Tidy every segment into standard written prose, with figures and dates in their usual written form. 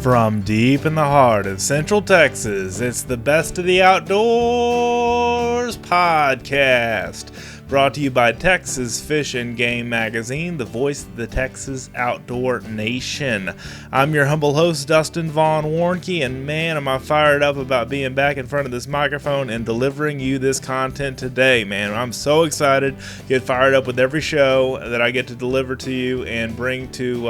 From deep in the heart of Central Texas, it's the Best of the Outdoors podcast, brought to you by Texas Fish and Game Magazine, the voice of the Texas outdoor nation. I'm your humble host, Dustin Von Warnke, and man, am I fired up about being back in front of this microphone and delivering you this content today, man. I'm so excited, get fired up with every show that I get to deliver to you and bring to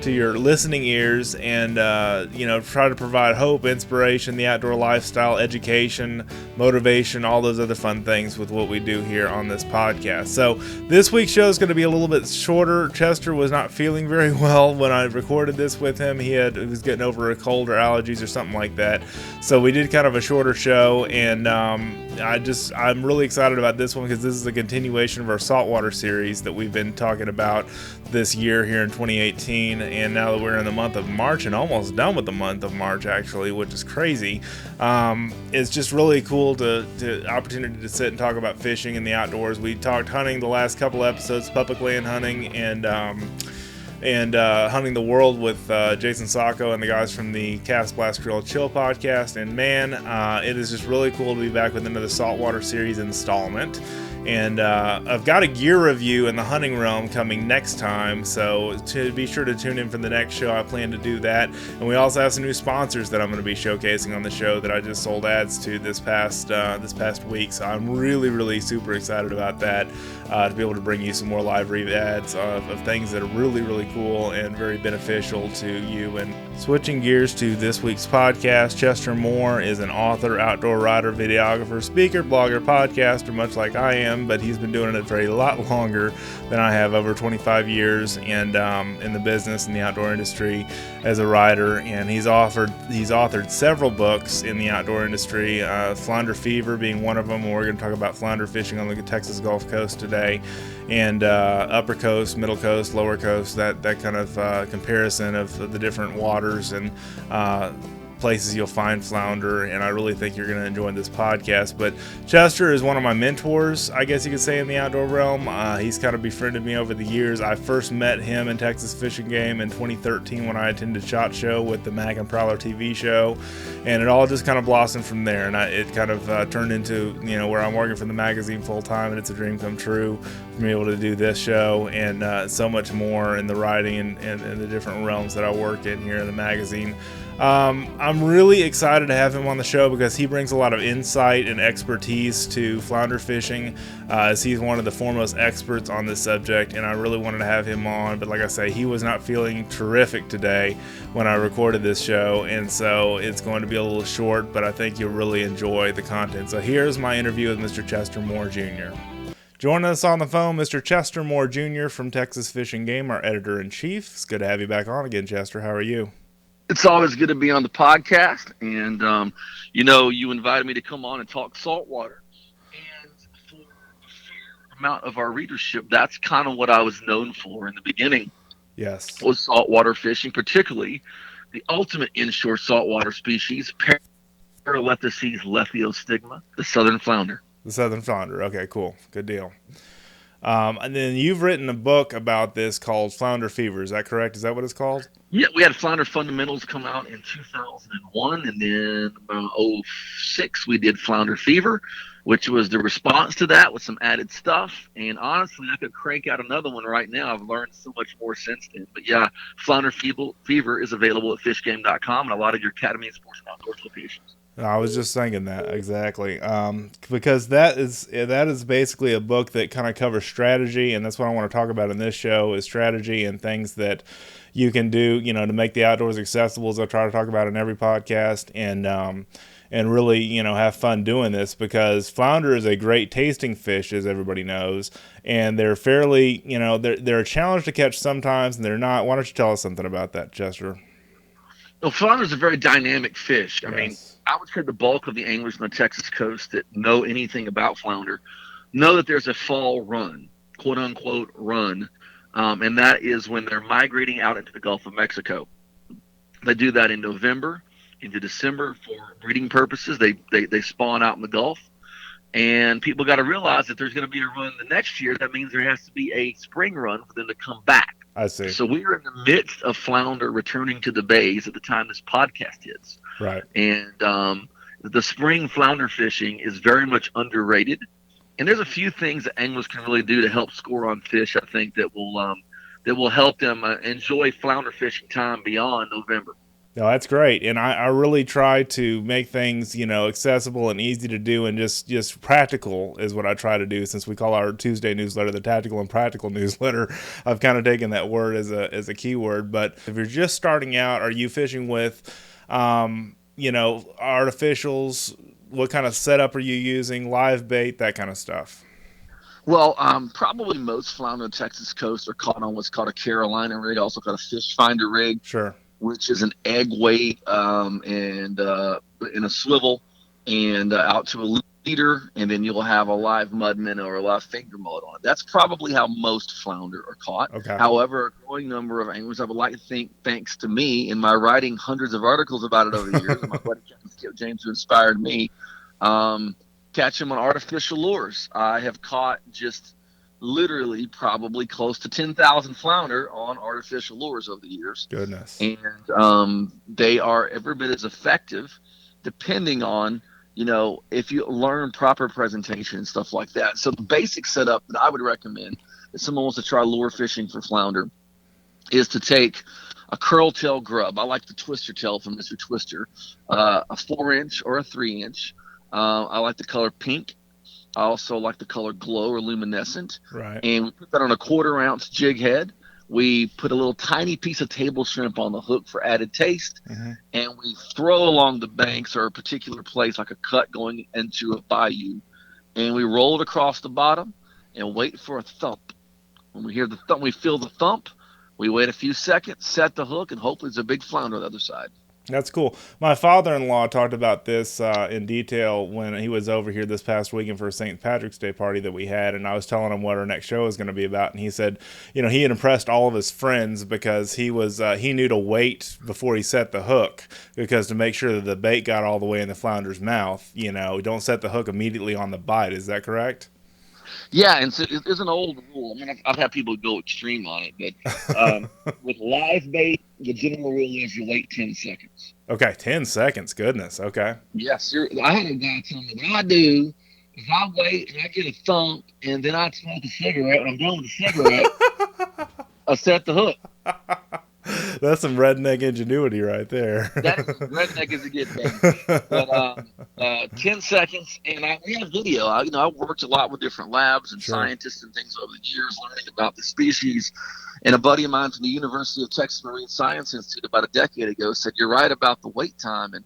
your listening ears, and try to provide hope, inspiration, the outdoor lifestyle, education, motivation, all those other fun things with what we do here on this podcast. So this week's show is going to be a little bit shorter. Chester was not feeling very well when I recorded this with him. He was getting over a cold or allergies or something like that, so we did kind of a shorter show, and I'm really excited about this one because this is a continuation of our Saltwater series that we've been talking about this year here in 2018, and now that we're in the month of March and almost done with the month of March actually, which is crazy, it's just really cool to opportunity to sit and talk about fishing in the outdoors. We talked hunting the last couple episodes, public land hunting, and hunting the world with Jason Sacco and the guys from the Cast Blast Grill Chill podcast. And man, it is just really cool to be back with another Saltwater series installment. And I've got a gear review in the hunting realm coming next time, so to be sure to tune in for the next show. I plan to do that. And we also have some new sponsors that I'm going to be showcasing on the show that I just sold ads to this past week. So I'm really super excited about that, to be able to bring you some more live read ads of things that are really cool and very beneficial to you. And switching gears to this week's podcast, Chester Moore is an author, outdoor writer, videographer, speaker, blogger, podcaster, much like I am, but he's been doing it for a lot longer than I have, over 25 years, and in the business, in the outdoor industry as a writer. And he's authored several books in the outdoor industry, Flounder Fever being one of them. We're going to talk about flounder fishing on the Texas Gulf Coast today, and upper coast, middle coast, lower coast, that kind of comparison of the different waters and places you'll find flounder. And I really think you're going to enjoy this podcast. But Chester is one of my mentors, I guess you could say, in the outdoor realm. He's kind of befriended me over the years. I first met him in Texas Fish and Game in 2013 when I attended SHOT Show with the Mag and Prowler TV show, and it all just kind of blossomed from there. And it kind of turned into where I'm working for the magazine full time, and it's a dream come true for me able to do this show and so much more in the writing and the different realms that I work in here in the magazine. I'm really excited to have him on the show because he brings a lot of insight and expertise to flounder fishing, as he's one of the foremost experts on this subject, and I really wanted to have him on. But like I say, he was not feeling terrific today when I recorded this show, and so it's going to be a little short, but I think you'll really enjoy the content. So here's my interview with Mr. Chester Moore Jr. Joining us on the phone, Mr. Chester Moore Jr. from Texas Fish and Game, our editor-in-chief. It's good to have you back on again, Chester. How are you? It's always good to be on the podcast, and you invited me to come on and talk saltwater. And for a fair amount of our readership, that's kind of what I was known for in the beginning. Yes, was saltwater fishing, particularly the ultimate inshore saltwater species, Paralethicys lethiostigma, the southern flounder. The southern flounder. Okay, cool, good deal. And then you've written a book about this called Flounder Fever. Is that correct? Is that what it's called? Yeah, we had Flounder Fundamentals come out in 2001, and then about 2006 we did Flounder Fever, which was the response to that with some added stuff. And honestly, I could crank out another one right now. I've learned so much more since then. But yeah, Flounder Fever is available at fishgame.com and a lot of your Academy of Sports and Outdoors locations. I was just thinking that exactly, because that is basically a book that kind of covers strategy, and that's what I want to talk about in this show, is strategy and things that you can do, to make the outdoors accessible, as I try to talk about in every podcast, and really, have fun doing this, because flounder is a great tasting fish, as everybody knows, and they're fairly, they're a challenge to catch sometimes, and they're not. Why don't you tell us something about that, Chester? Well, flounder is a very dynamic fish. Yes. I mean, I would say the bulk of the anglers on the Texas coast that know anything about flounder know that there's a fall run, quote unquote run, and that is when they're migrating out into the Gulf of Mexico. They do that in November into December for breeding purposes. They spawn out in the Gulf, and people got to realize that there's going to be a run the next year. That means there has to be a spring run for them to come back. I see. So we are in the midst of flounder returning to the bays at the time this podcast hits. Right. And the spring flounder fishing is very much underrated. And there's a few things that anglers can really do to help score on fish, I think, that will help them enjoy flounder fishing time beyond November. No, that's great. And I really try to make things, accessible and easy to do, and just practical is what I try to do. Since we call our Tuesday newsletter the Tactical and Practical newsletter, I've kind of taken that word as a keyword. But if you're just starting out, are you fishing with, artificials? What kind of setup are you using? Live bait, that kind of stuff? Well, probably most flounder on the Texas coast are caught on what's called a Carolina rig, also called a fish finder rig. Sure. Which is an egg weight and in a swivel and out to a leader, and then you'll have a live mudman or a live finger mullet on it. That's probably how most flounder are caught. Okay. However, a growing number of anglers, I would like to think, thanks to me in my writing hundreds of articles about it over the years, and my buddy Skip James, who inspired me, catch them on artificial lures. I have caught just literally probably close to 10,000 flounder on artificial lures over the years. Goodness. And they are every bit as effective, depending on, if you learn proper presentation and stuff like that. So the basic setup that I would recommend if someone wants to try lure fishing for flounder is to take a curl tail grub. I like the twister tail from Mr. Twister, a 4-inch or a 3-inch. I like the color pink. I also like the color glow or luminescent. Right. And we put that on a 1/4-ounce jig head. We put a little tiny piece of table shrimp on the hook for added taste. Mm-hmm. And we throw along the banks or a particular place like a cut going into a bayou. And we roll it across the bottom and wait for a thump. When we hear the thump, we feel the thump. We wait a few seconds, set the hook, and hopefully there's a big flounder on the other side. That's cool. My father-in-law talked about this in detail when he was over here this past weekend for a St. Patrick's Day party that we had, and I was telling him what our next show was going to be about, and he said, he had impressed all of his friends because he knew to wait before he set the hook, because to make sure that the bait got all the way in the flounder's mouth, don't set the hook immediately on the bite. Is that correct? Yeah, and so it's an old rule. I mean, I've had people go extreme on it, but with live bait, the general rule is you wait 10 seconds. Okay, 10 seconds. Goodness. Okay. Yes, I had a guy tell me, what I do is I wait and I get a thump, and then I smoke a cigarette, and I'm done with the cigarette. I set the hook. That's some redneck ingenuity right there. That is redneck as it gets, baby. But 10 seconds, and we have video. I've worked a lot with different labs and scientists and things over the years, learning about the species. And a buddy of mine from the University of Texas Marine Science Institute about a decade ago said, "You're right about the wait time." And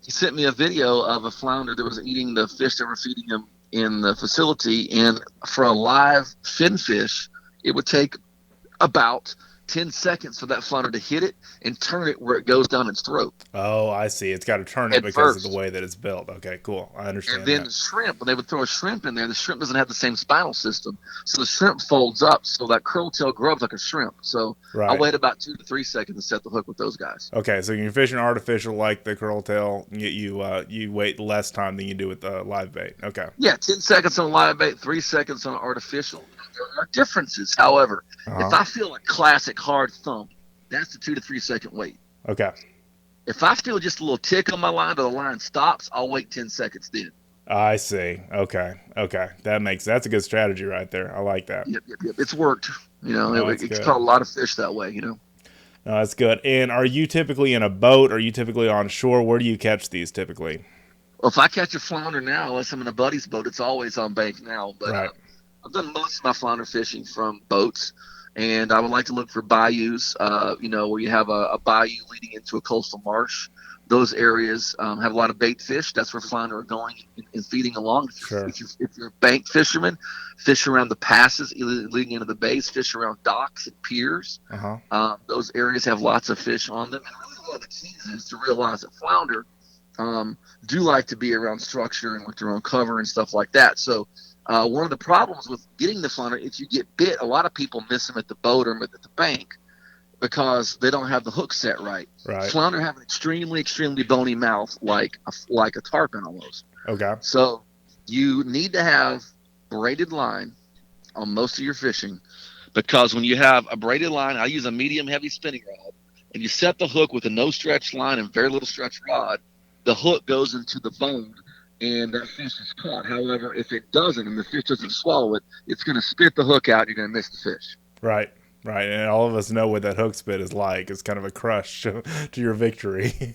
he sent me a video of a flounder that was eating the fish that were feeding him in the facility. And for a live fin fish, it would take about 10 seconds for that flounder to hit it and turn it where it goes down its throat. Oh, I see. It's got to turn it because of the way that it's built. Okay, cool. I understand. And then the shrimp, when they would throw a shrimp in there, the shrimp doesn't have the same spinal system. So the shrimp folds up, so that curl tail grub's like a shrimp. So I wait about 2 to 3 seconds to set the hook with those guys. Okay, so you're fishing artificial like the curl tail, you wait less time than you do with the live bait. Okay. Yeah, 10 seconds on live bait, 3 seconds on artificial. There are differences. However, if I feel a classic hard thump, that's the 2 to 3 second wait. Okay. If I feel just a little tick on my line or the line stops, I'll wait 10 seconds then. I see. Okay. That's a good strategy right there. I like that. Yep. It's worked. It's caught a lot of fish that way, No, that's good. And are you typically in a boat? Are you typically on shore? Where do you catch these typically? Well, if I catch a flounder now, unless I'm in a buddy's boat, it's always on bank now. But I've done most of my flounder fishing from boats, and I would like to look for bayous, where you have a bayou leading into a coastal marsh. Those areas have a lot of bait fish. That's where flounder are going and feeding along. If you're a bank fisherman, fish around the passes leading into the bays, fish around docks and piers. Those areas have lots of fish on them. And really one of the keys is to realize that flounder do like to be around structure and with their own cover and stuff like that. So one of the problems with getting the flounder, if you get bit, a lot of people miss them at the boat or at the bank because they don't have the hook set right. Flounder have an extremely, extremely bony mouth, like a tarpon almost. Okay. So you need to have braided line on most of your fishing because when you have a braided line, I use a medium heavy spinning rod, and you set the hook with a no stretch line and very little stretch rod, the hook goes into the bone and that fish is caught. However, if it doesn't and the fish doesn't swallow it, it's going to spit the hook out. You're going to miss the fish. Right. Right. And all of us know what that hook spit is like. It's kind of a crush to your victory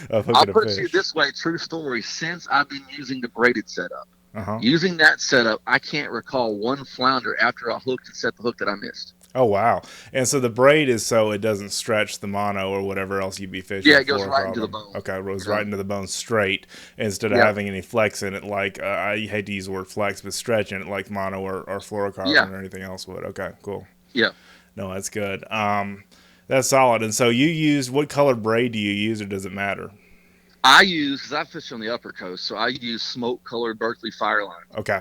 of hooking I'll a fish. put it this way, true story. Since I've been using the braided setup, Uh-huh. using that setup, I can't recall one flounder after I hooked and set the hook that I missed. Oh, wow. And so the braid is so it doesn't stretch the mono or whatever else you'd be fishing. Yeah, it goes right into the bone. Okay, it goes right into the bone straight instead of Yeah. having any flex in it like, I hate to use the word flex, but stretch in it like mono or fluorocarbon or anything else would. Okay, cool. Yeah. No, that's good. That's solid. And so you use, what colored braid do you use, or does it matter? I use, because I fish on the upper coast, so I use smoke-colored Berkeley Fireline. Okay.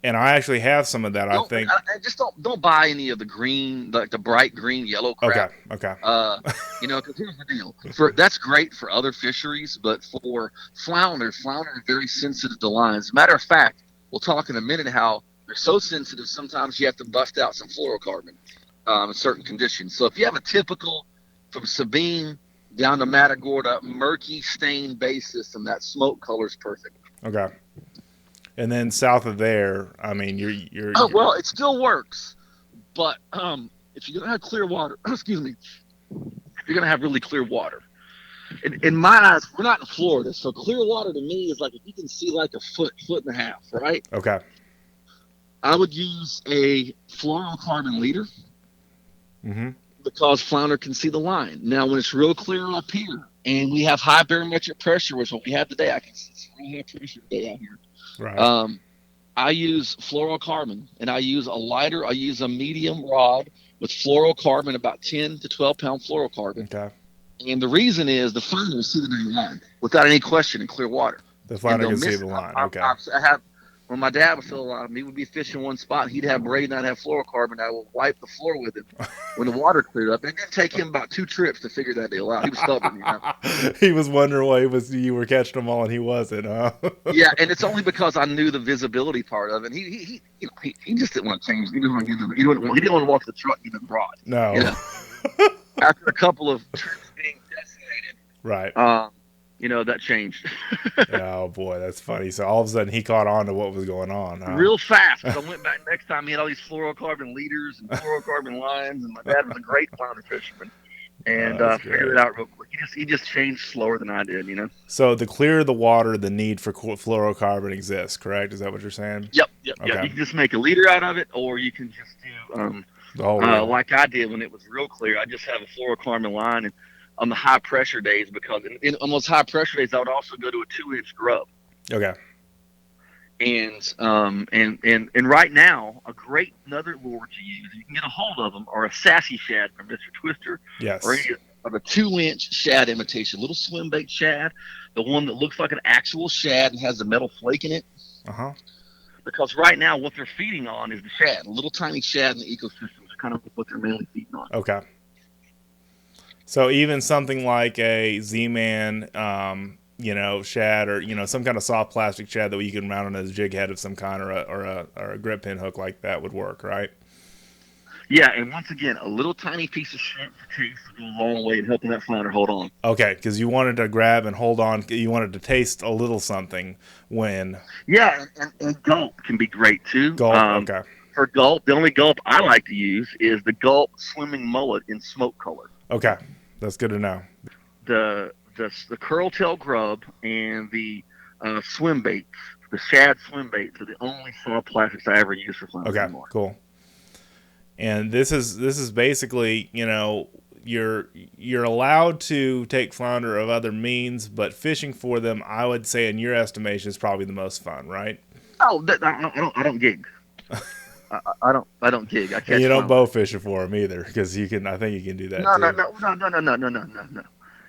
And I actually have some of that, I think. Just don't buy any of the green, like the bright green, yellow crap. Okay. Because here's the deal. That's great for other fisheries, but for flounder are very sensitive to lines. Matter of fact, we'll talk in a minute how they're so sensitive, sometimes you have to bust out some fluorocarbon in certain conditions. So if you have a typical, from Sabine down to Matagorda, murky stain base system, that smoke color is perfect. Okay. And then south of there, I mean, you're Oh, well, it still works, but if you're gonna have clear water, excuse me, if you're gonna have really clear water, in my eyes, we're not in Florida, so clear water to me is like if you can see like a foot and a half, right? Okay. I would use a fluorocarbon leader because flounder can see the line. Now, when it's real clear up here and we have high barometric pressure, which is what we have today, I can see it's real high pressure today out here. Right. I use fluorocarbon, and I use a lighter. I use a medium rod with fluorocarbon, about 10 to 12 pound fluorocarbon. Okay. And the reason is the flounder will see the dang line without any question in clear water. The flounder can see the line. Okay. I have, when my dad was still alive, he would be fishing one spot. He'd have braid and I'd have fluorocarbon. I would wipe the floor with him when the water cleared up. It did take him about 2 trips to figure that deal out. He was stubborn, you know. He was wondering why you were catching them all and he wasn't, huh? Yeah, and it's only because I knew the visibility part of it. He just didn't want to change. He didn't want to walk the truck even broad. No. You know? After a couple of trips being decimated, right. That changed. Oh boy, that's funny. So all of a sudden he caught on to what was going on. Huh? Real fast. I went back next time. He had all these fluorocarbon leaders and fluorocarbon lines, and my dad was a great flounder fisherman, and figured it out real quick. He just changed slower than I did, you know. So the clearer the water, the need for fluorocarbon exists. Correct? Is that what you're saying? Yep. Okay. You can just make a leader out of it, or you can just do like I did when it was real clear. I just have a fluorocarbon line and on the high pressure days, because on those high pressure days I would also go to a 2-inch grub. Okay. And right now another lure to use, you can get a hold of them, or a sassy shad from Mr. Twister. Yes. Or any of a 2-inch shad imitation, little swim bait shad, the one that looks like an actual shad and has a metal flake in it. Because right now what they're feeding on is the shad, a little tiny shad in the ecosystems are kind of what they're mainly feeding on. Okay. So even something like a Z-Man, shad, or some kind of soft plastic shad that you can mount on a jig head of some kind, or a grip pin hook like that would work, right? Yeah, and once again, a little tiny piece of shrimp for taste would go a long way in helping that flounder hold on. Okay, because you wanted to grab and hold on. You wanted to taste a little something when. Yeah, and gulp can be great too. Gulp, okay. For gulp, the only gulp I like to use is the Gulp Swimming Mullet in smoke color. Okay, that's good to know. The curl tail grub and the swim baits, the shad swim baits, are the only soft plastics I ever use for flounder anymore. Cool. And this is basically, you're allowed to take flounder of other means, but fishing for them, I would say, in your estimation, is probably the most fun, right? Oh, I don't gig. I don't gig. I catch. And you don't bow fishing for them either, because I think you can do that. No.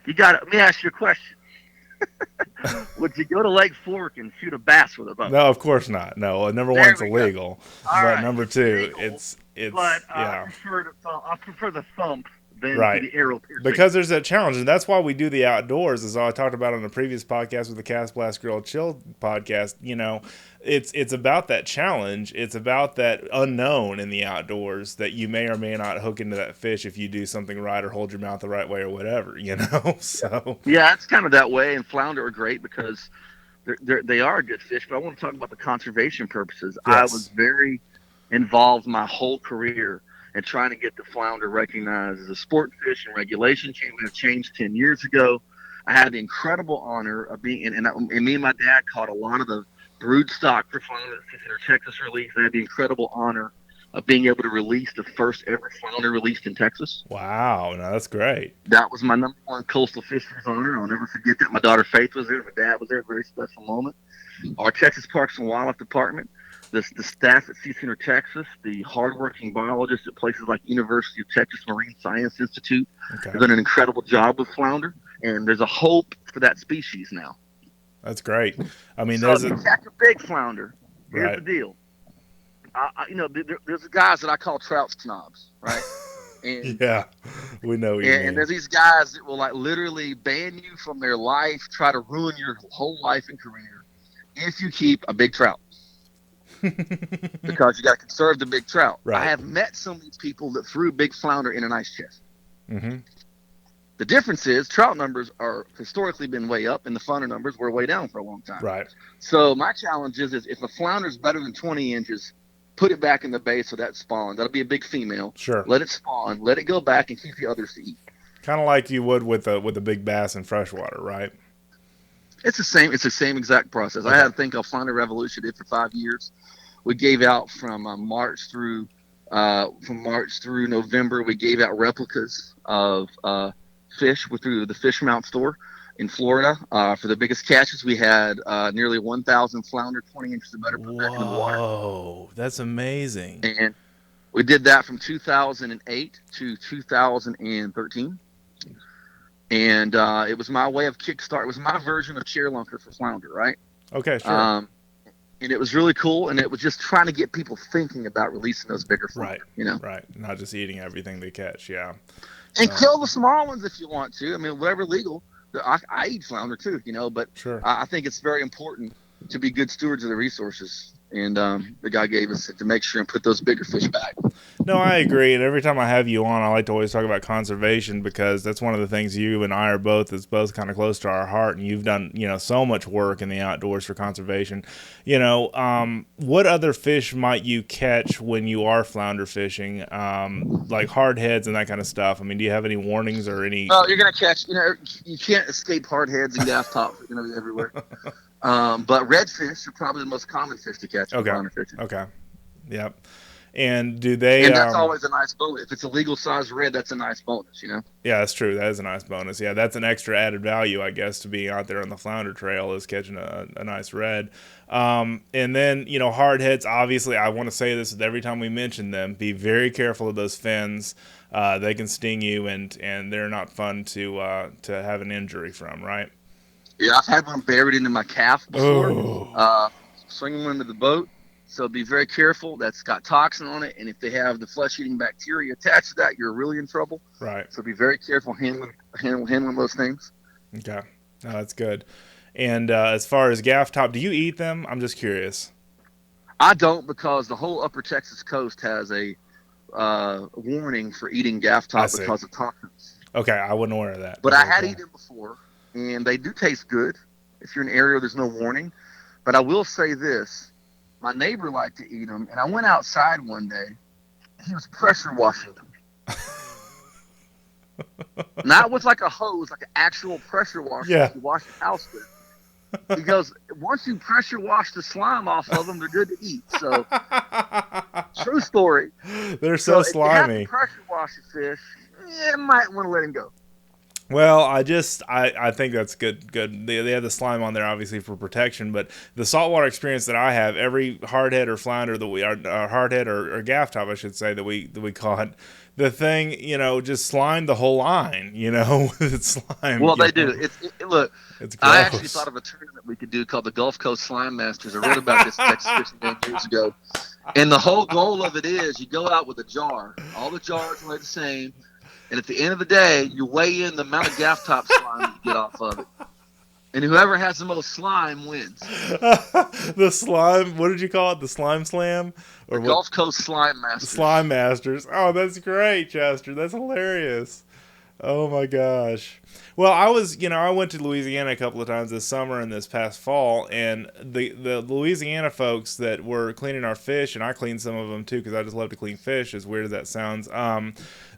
You got. Let me ask you a question. Would you go to Lake Fork and shoot a bass with a bow? No, of course not. No, number one, it's illegal. But right. number two, illegal, it's but yeah. I prefer the thump than to Right. the aerial piercing. Because there's that challenge, and that's why we do the outdoors, as I talked about on the previous podcast with the Cast Blast Grill Chill podcast. It's about that challenge. It's about that unknown in the outdoors that you may or may not hook into that fish if you do something right or hold your mouth the right way or whatever, So Yeah, it's kind of that way, and flounder are great because they are a good fish. But I want to talk about the conservation purposes. Yes. I was very involved my whole career in trying to get the flounder recognized as a sport fish, and regulation changed 10 years ago. I had the incredible honor of being, and me and my dad caught a lot of the brood stock for flounder that Texas release. I had the incredible honor of being able to release the first ever flounder released in Texas. Wow, no, that's great. That was my number one coastal fisheries honor. I'll never forget that. My daughter Faith was there. My dad was there. A very special moment. Our Texas Parks and Wildlife Department, the staff at Sea Center, Texas, the hardworking biologists at places like University of Texas Marine Science Institute have done an incredible job with flounder, and there's a hope for that species now. That's great. I mean, so there's if you catch a big flounder, here's the deal. There's guys that I call trout snobs, right? And, yeah, we know. And there's these guys that will literally ban you from their life, try to ruin your whole life and career if you keep a big trout, because you got to conserve the big trout. Right. I have met some of these people that threw big flounder in an ice chest. Mm-hmm. The difference is trout numbers are historically been way up, and the flounder numbers were way down for a long time. Right. So my challenge is if a flounder is better than 20 inches, put it back in the bay so that spawn. That'll be a big female. Sure. Let it spawn. Let it go back and keep the others to eat. Kind of like you would with a big bass in freshwater, right? It's the same. It's the same exact process. Okay. I had a thing called Flounder Revolution. Did for 5 years. We gave out from March through November. We gave out replicas of fish through the Fish Mount store in Florida. For the biggest catches, we had nearly 1,000 flounder, 20 inches or better, put back in the water. Whoa, that's amazing. And we did that from 2008 to 2013. And it was my way of kickstart. It was my version of chair lunker for flounder, right? Okay, sure. And it was really cool, and it was just trying to get people thinking about releasing those bigger flounder, right, Right, not just eating everything they catch, yeah. And kill the small ones if you want to. I mean, whatever legal. I eat flounder too, but sure. I think it's very important to be good stewards of the resources. And the guy gave us to make sure and put those bigger fish back. No, I agree. And every time I have you on, I like to always talk about conservation, because that's one of the things you and I are both kind of close to our heart. And you've done, so much work in the outdoors for conservation. What other fish might you catch when you are flounder fishing, like hardheads and that kind of stuff? I mean, do you have any warnings or any? Oh, you're going to catch, you can't escape hardheads and gafftops. They're going to be everywhere. But redfish are probably the most common fish to catch. Okay. Flounder fishing. Okay. Yep. And do they? And that's always a nice bonus. If it's a legal size red, that's a nice bonus. Yeah, that's true. That is a nice bonus. Yeah, that's an extra added value, I guess, to being out there on the flounder trail, is catching a nice red. And then hardheads. Obviously, I want to say this every time we mention them. Be very careful of those fins. They can sting you, and they're not fun to have an injury from. Right. Yeah, I've had one buried into my calf before. Swinging one into the boat. So be very careful. That's got toxin on it, and if they have the flesh-eating bacteria attached to that, you're really in trouble. Right. So be very careful handling those things. Okay, no, that's good. And as far as gafftop, do you eat them? I'm just curious. I don't, because the whole upper Texas coast has a warning for eating gafftop because of toxins. Okay, I wasn't aware of that. But I had eaten them before, and they do taste good if you're in an area where there's no warning. But I will say this. My neighbor liked to eat them, and I went outside one day. He was pressure washing them. Not with like a hose, like an actual pressure washer. Yeah. You wash the house with. He goes, once you pressure wash the slime off of them, they're good to eat. So, true story. They're so slimy. If you have to pressure wash a fish, you might want to let him go. Well, I think that's good. They have the slime on there, obviously, for protection. But the saltwater experience that I have, every hardhead or flounder that we are, hardhead or gafftop, I should say, that we caught, the thing, just slime the whole line, with its slime. Well, they do. Look, it's gross. I actually thought of a tournament we could do called the Gulf Coast SlimeMasters. I wrote about this Texas fishing game years ago. And the whole goal of it is you go out with a jar. All the jars are the same. And at the end of the day, you weigh in the amount of gafftop slime you get off of it. And whoever has the most slime wins. The slime, what did you call it? The slime slam? Or the Gulf Coast SlimeMasters. SlimeMasters. Oh, that's great, Chester. That's hilarious. Oh my gosh. Well, I went to Louisiana a couple of times this summer and this past fall, and the Louisiana folks that were cleaning our fish, and I cleaned some of them too because I just love to clean fish, as weird as that sounds.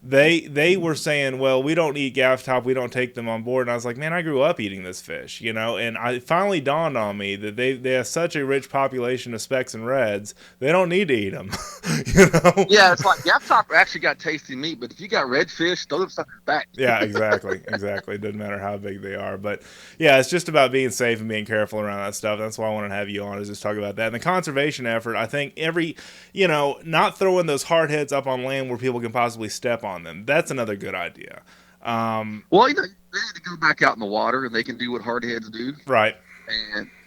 They were saying, well, we don't eat gafftop, we don't take them on board. And I was like, man, I grew up eating this fish, and it finally dawned on me that they have such a rich population of specks and reds, they don't need to eat them. Yeah, it's like gafftop actually got tasty meat, but if you got redfish, throw them suckers back. Yeah, exactly. It doesn't matter how big they are. But yeah, it's just about being safe and being careful around that stuff. That's why I want to have you on, is just talk about that. And the conservation effort, I think not throwing those hard heads up on land where people can possibly step on them. That's another good idea. Well, they need to go back out in the water, and they can do what hardheads do. Right.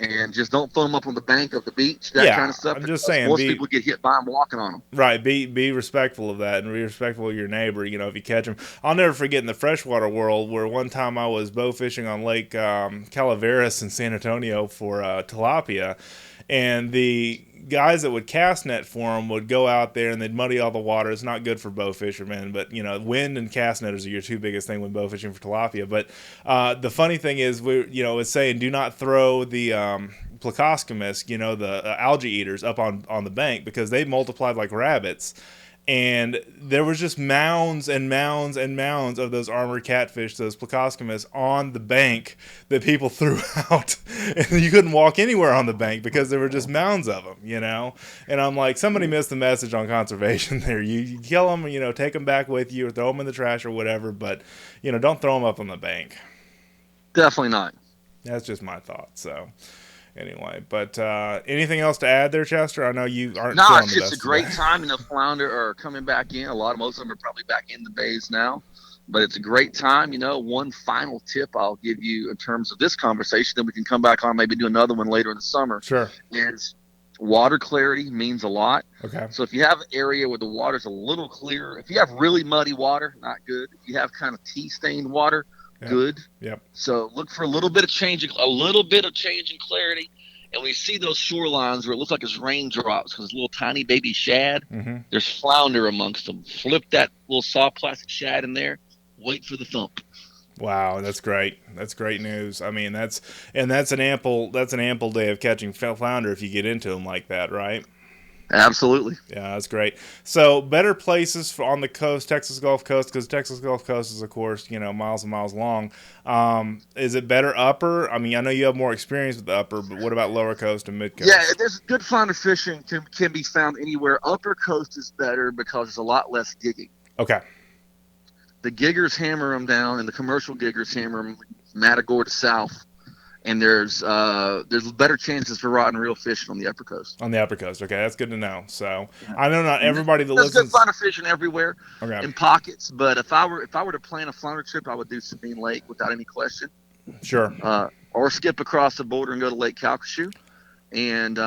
And just don't throw them up on the bank of the beach, that kind of stuff. I'm just saying, most people get hit by them walking on them. Right. Be respectful of that, and be respectful of your neighbor. If you catch them, I'll never forget in the freshwater world where one time I was bow fishing on Lake Calaveras in San Antonio for tilapia, and the guys that would cast net for them would go out there and they'd muddy all the water. It's not good for bow fishermen, but wind and cast netters are your two biggest thing when bow fishing for tilapia. But the funny thing is, it's saying do not throw the Plecostomus, the algae eaters, up on the bank, because they multiplied like rabbits. And there was just mounds and mounds and mounds of those armored catfish, those Plecostomus, on the bank that people threw out. And you couldn't walk anywhere on the bank because there were just mounds of them, And I'm like, somebody missed the message on conservation there. You kill them, take them back with you or throw them in the trash or whatever. But, don't throw them up on the bank. Definitely not. That's just my thought, so... Anyway, but anything else to add there, Chester? I know you aren't. No, it's just a great time. Flounder are coming back in. Most of them are probably back in the bays now, but it's a great time. One final tip I'll give you in terms of this conversation, then we can come back on, maybe do another one later in the summer. Sure. Is water clarity means a lot. Okay. So if you have an area where the water's a little clearer, if you have really muddy water, not good. If you have kind of tea-stained water, good. Yep. So look for a little bit of change in clarity, and we see those shorelines where it looks like it's raindrops because it's little tiny baby shad. Mm-hmm. There's flounder amongst them. Flip that little soft plastic shad in there. Wait for the thump. Wow, that's great. That's great news. I mean, that's an ample day of catching flounder if you get into them like that, right? Absolutely. Yeah, that's great. So better places on the coast, Texas Gulf Coast, because Texas Gulf Coast is, of course, miles and miles long. Is it better upper? I mean, I know you have more experience with the upper, but what about lower coast and mid coast? Yeah, there's good flounder fishing can be found anywhere. Upper coast is better because there's a lot less gigging. Okay. The giggers hammer them down, and the commercial giggers hammer them Matagorda to south. And there's better chances for rod and reel fishing on the upper coast. On the upper coast, okay, that's good to know. So I know not everybody that listens. There's good flounder fishing everywhere, in pockets. But if I were to plan a flounder trip, I would do Sabine Lake without any question. Sure. Or skip across the border and go to Lake Calcasieu, and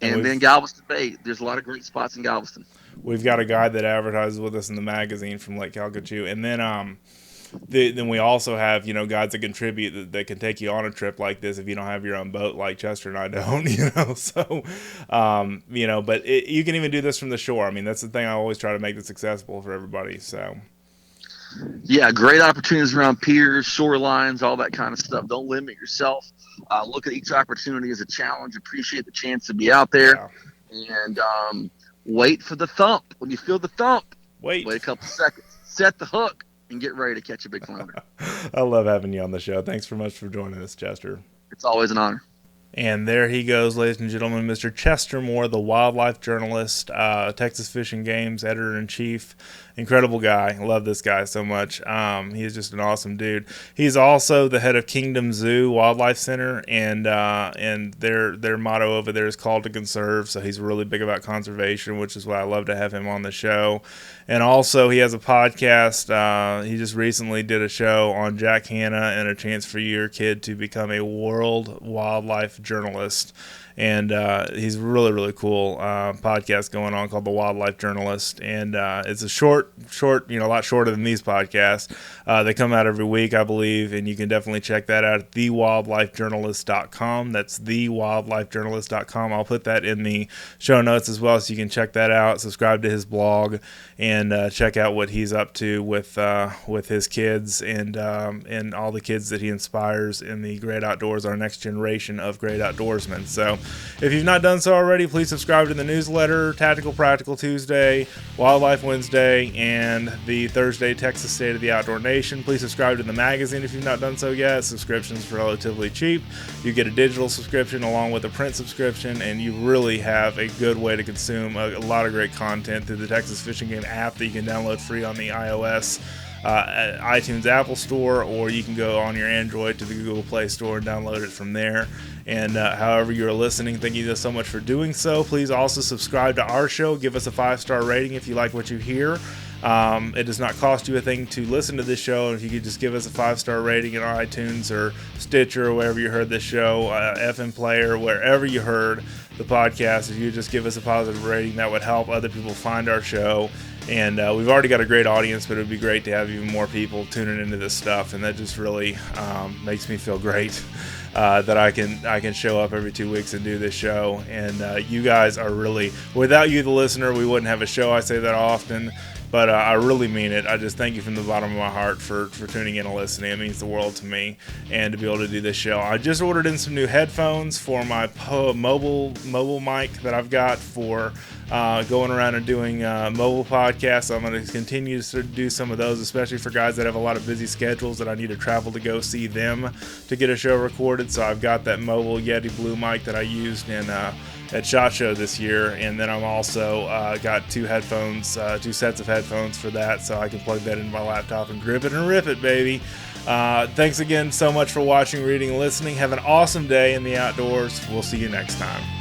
then Galveston Bay. There's a lot of great spots in Galveston. We've got a guy that advertises with us in the magazine from Lake Calcasieu, and then we also have, guys that contribute that can take you on a trip like this if you don't have your own boat like Chester and I don't, So, but you can even do this from the shore. I mean, that's the thing. I always try to make this accessible for everybody, so. Yeah, great opportunities around piers, shorelines, all that kind of stuff. Don't limit yourself. Look at each opportunity as a challenge. Appreciate the chance to be out there. Yeah. And wait for the thump. When you feel the thump, wait a couple seconds. Set the hook. And get ready to catch a big flounder. I love having you on the show. Thanks so much for joining us, Chester. It's always an honor. And there he goes, ladies and gentlemen, Mr. Chester Moore, the wildlife journalist, Texas Fish and Game's editor-in-chief. Incredible guy. I love this guy so much. He's just an awesome dude. He's also the head of Kingdom Zoo Wildlife Center, and their motto over there is called to conserve, so he's really big about conservation, which is why I love to have him on the show. And also, he has a podcast. He just recently did a show on Jack Hanna and a chance for your kid to become a world wildlife journalist. and he's a really, really cool podcast going on called The Wildlife Journalist, and it's a short, a lot shorter than these podcasts. They come out every week, I believe, and you can definitely check that out at thewildlifejournalist.com. That's thewildlifejournalist.com. I'll put that in the show notes as well, so you can check that out, subscribe to his blog, and check out what he's up to with his kids and all the kids that he inspires in the great outdoors, our next generation of great outdoorsmen. So if you've not done so already, please subscribe to the newsletter, Tactical Practical Tuesday, Wildlife Wednesday, and the Thursday Texas State of the Outdoor Nation. Please subscribe to the magazine if you've not done so yet. Subscription's relatively cheap. You get a digital subscription along with a print subscription, and you really have a good way to consume a lot of great content through the Texas Fishing Game app that you can download free on the iOS iTunes Apple Store, or you can go on your Android to the Google Play Store and download it from there. And however you're listening, thank you so much for doing so. Please also subscribe to our show. Give us a 5-star rating if you like what you hear. It does not cost you a thing to listen to this show. If you could just give us a 5-star rating in iTunes or Stitcher or wherever you heard this show, FM Player, wherever you heard the podcast, if you just give us a positive rating, that would help other people find our show. And we've already got a great audience, but it would be great to have even more people tuning into this stuff, and that just really makes me feel great that I can show up every 2 weeks and do this show. And you guys are really, without you, the listener, we wouldn't have a show. I say that often, but I really mean it. I just thank you from the bottom of my heart for tuning in and listening. It means the world to me, and to be able to do this show. I just ordered in some new headphones for my mobile mic that I've got for going around and doing mobile podcasts. I'm going to continue to do some of those, especially for guys that have a lot of busy schedules that I need to travel to go see them to get a show recorded. So I've got that mobile Yeti Blue mic that I used at SHOT Show this year, and then I'm also got two sets of headphones for that, so I can plug that into my laptop and grip it and rip it, baby. Thanks again so much for watching, reading, and listening. Have an awesome day in the outdoors. We'll see you next time.